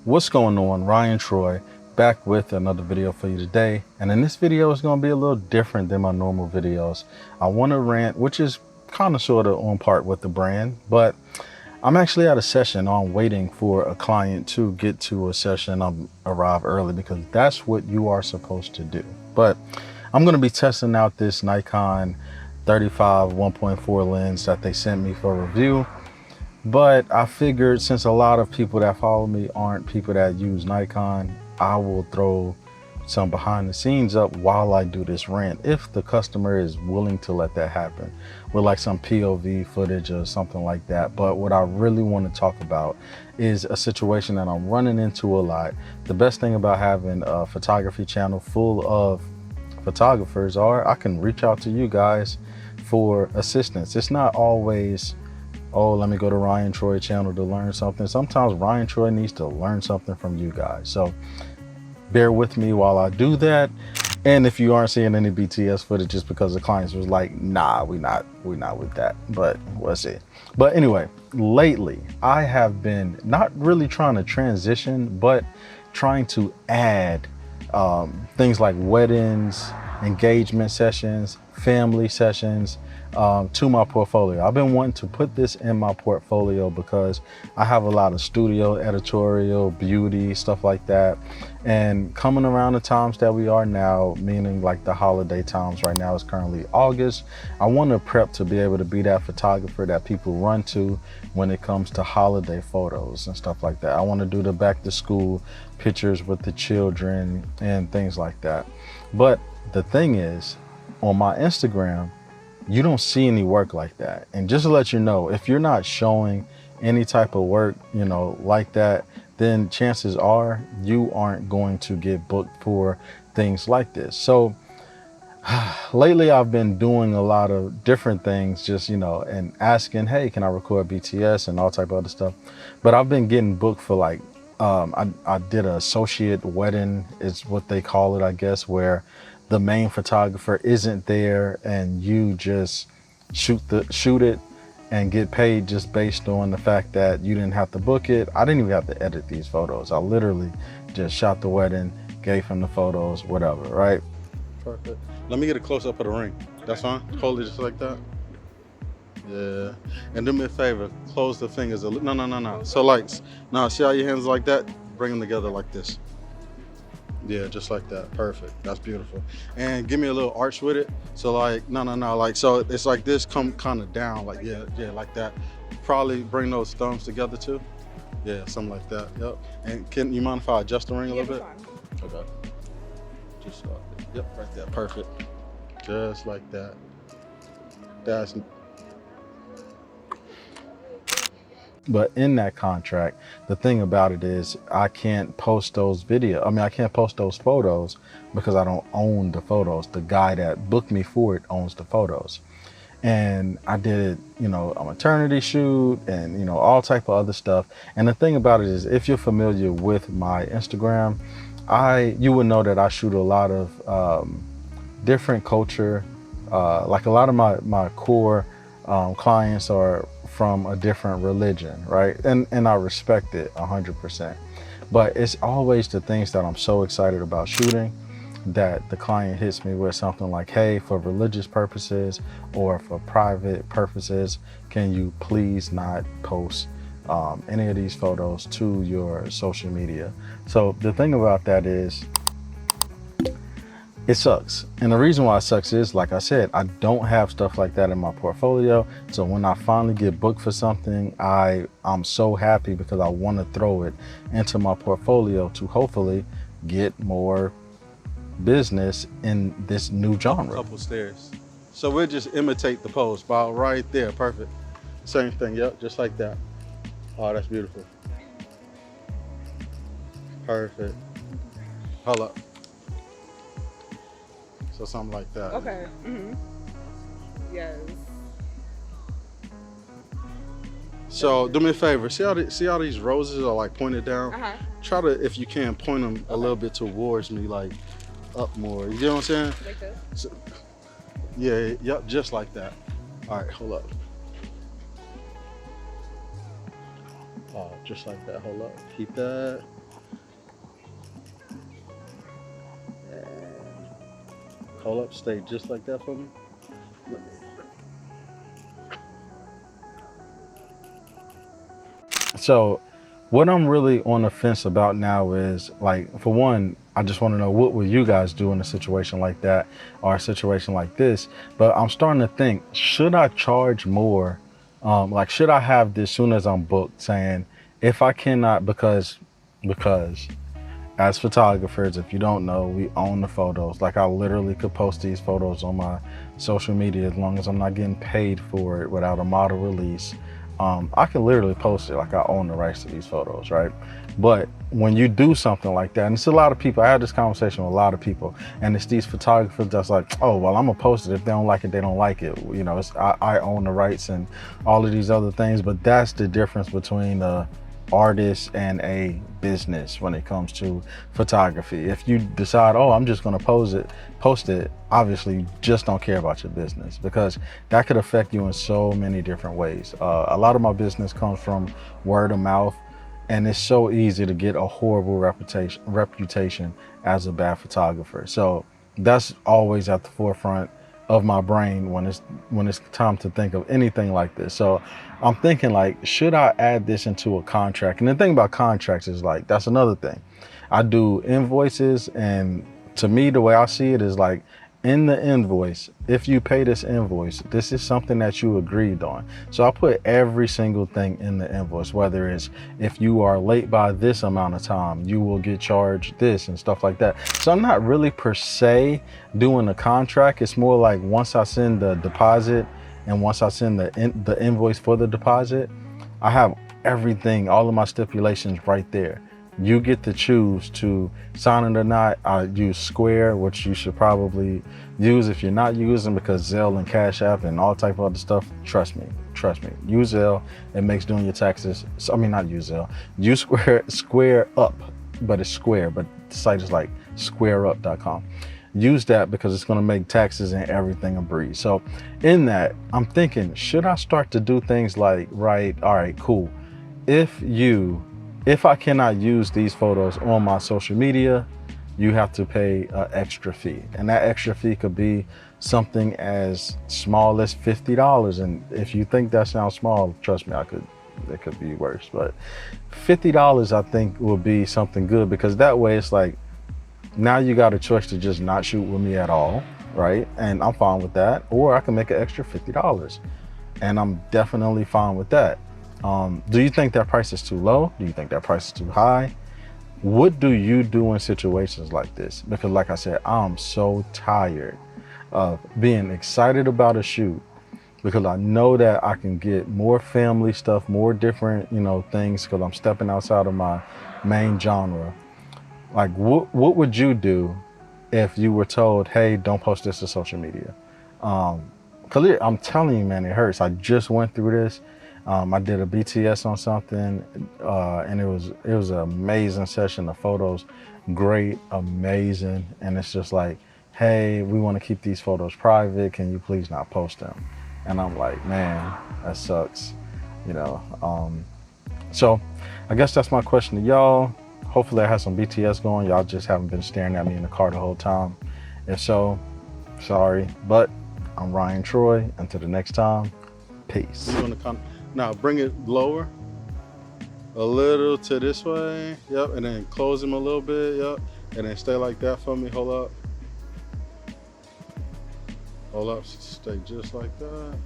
What's going on? Ryan Troy back with another video for you today, and in this video is going to be a little different than my normal videos. I want to rant, which is kind of sort of on part with the brand, but I'm actually at a session on waiting for a client to get to a session. I'm arrive early because that's what you are supposed to do. But I'm going to be testing out this Nikon 35 1.4 lens that they sent me for review. But I figured since a lot of people that follow me aren't people that use Nikon, I will throw some behind the scenes up while I do this rant, if the customer is willing to let that happen, with like some POV footage or something like that. But what I really want to talk about is a situation that I'm running into a lot. The best thing about having a photography channel full of photographers are I can reach out to you guys for assistance. It's not always, oh, let me go to Ryan Troy channel to learn something. Sometimes Ryan Troy needs to learn something from you guys. So bear with me while I do that. And if you aren't seeing any BTS footage, just because the clients was like, nah, we not with that, but we'll see. But anyway, lately I have been not really trying to transition, but trying to add things like weddings, engagement sessions, family sessions, to my portfolio. I've been wanting to put this in my portfolio because I have a lot of studio, editorial, beauty, stuff like that. And coming around the times that we are now, meaning like the holiday times, right now is currently August, I want to prep to be able to be that photographer that people run to when it comes to holiday photos and stuff like that. I want to do the back to school pictures with the children and things like that. But the thing is, on my Instagram, you don't see any work like that. And just to let you know, if you're not showing any type of work, you know, like that, then chances are you aren't going to get booked for things like this. So lately I've been doing a lot of different things, just, you know, and asking, hey, can I record BTS and all type of other stuff. But I've been getting booked for like, I did an associate wedding, is what they call it, I guess, where the main photographer isn't there and you just shoot it and get paid just based on the fact that you didn't have to book it. I didn't even have to edit these photos. I literally just shot the wedding, gave him the photos, whatever, right? Perfect. Let me get a close up of the ring. That's fine? Hold it just like that. Yeah. And do me a favor, close the fingers a little. No. So like, now see how your hands like that? Bring them together like this. Yeah, just like that. Perfect. That's beautiful. And give me a little arch with it. So like, no. Like, so it's like this, come kind of down, like, yeah, like that. Probably bring those thumbs together too. Yeah, something like that. Yep. And can you mind if I adjust the ring a little bit? Fine. Okay. Just like that. Yep, right there. Perfect. Just like that. That's. But in that contract, the thing about it is I can't post those I can't post those photos because I don't own the photos. The guy that booked me for it owns the photos. And I did, you know, a maternity shoot and, you know, all type of other stuff. And the thing about it is, if you're familiar with my Instagram, you would know that I shoot a lot of different culture. Like a lot of my core clients are from a different religion, right? And I respect it 100%. But it's always the things that I'm so excited about shooting that the client hits me with something like, hey, for religious purposes or for private purposes, can you please not post any of these photos to your social media? So the thing about that is, it sucks. And the reason why it sucks is, like I said, I don't have stuff like that in my portfolio. So when I finally get booked for something, I'm so happy because I want to throw it into my portfolio to hopefully get more business in this new genre. Couple stairs. So we'll just imitate the pose, about right there. Perfect. Same thing. Yep, just like that. Oh, that's beautiful. Perfect. Hold up. So something like that. Okay. Mm-hmm. Yes. So do me a favor. See how these roses are like pointed down? Uh-huh. Try to, if you can, point them a little bit towards me, like up more. You know what I'm saying? Like this? So, yeah. Yep. Just like that. All right. Hold up. Just like that. Hold up. Keep that. Hold up, stay just like that for me. So what I'm really on the fence about now is, like, for one, I just want to know, what would you guys do in a situation like that or a situation like this? But I'm starting to think, should I charge more? Like, should I have this soon as I'm booked saying, if I cannot, because as photographers, if you don't know, we own the photos. Like, I literally could post these photos on my social media as long as I'm not getting paid for it without a model release. I can literally post it like I own the rights to these photos, right? But when you do something like that, and it's a lot of people, I had this conversation with a lot of people, and it's these photographers that's like, oh, well, I'm gonna post it. If they don't like it, they don't like it. You know, I own the rights and all of these other things, but that's the difference between artist and a business when it comes to photography. If you decide, oh, I'm just going to post it, obviously you just don't care about your business, because that could affect you in so many different ways. A lot of my business comes from word of mouth, and it's so easy to get a horrible reputation as a bad photographer. So that's always at the forefront of my brain when it's time to think of anything like this. So I'm thinking, like, should I add this into a contract? And the thing about contracts is, like, that's another thing. I do invoices, and to me, the way I see it is, like, in the invoice, if you pay this invoice, this is something that you agreed on. So I put every single thing in the invoice, whether it's, if you are late by this amount of time, you will get charged this and stuff like that. So I'm not really per se doing a contract. It's more like, once I send the deposit and once I send the invoice for the deposit, I have everything, all of my stipulations right there. You get to choose to sign it or not. I use Square, which you should probably use if you're not using, because Zelle and Cash App and all type of other stuff, trust me, use Zelle. It makes doing your taxes, I mean, not use Zelle, use Square Up, but it's Square, but the site is like squareup.com. Use that because it's going to make taxes and everything a breeze. So in that, I'm thinking, should I start to do things like, right, all right, cool. If I cannot use these photos on my social media, you have to pay an extra fee. And that extra fee could be something as small as $50. And if you think that sounds small, trust me, it could be worse. But $50, I think, will be something good, because that way it's like, now you got a choice to just not shoot with me at all, right? And I'm fine with that. Or I can make an extra $50, and I'm definitely fine with that. Do you think that price is too low? Do you think that price is too high? What do you do in situations like this? Because, like I said, I'm so tired of being excited about a shoot, because I know that I can get more family stuff, more different, things, because I'm stepping outside of my main genre. Like, what would you do if you were told, hey, don't post this to social media? Because I'm telling you, man, it hurts. I just went through this. I did a BTS on something, and it was an amazing session. The photos, great, amazing. And it's just like, hey, we want to keep these photos private. Can you please not post them? And I'm like, man, that sucks, So I guess that's my question to y'all. Hopefully I have some BTS going. Y'all just haven't been staring at me in the car the whole time. If so, sorry, but I'm Ryan Troy. Until the next time, peace. Now bring it lower, a little to this way, yep, and then close them a little bit, yep, and then stay like that for me. Hold up, stay just like that.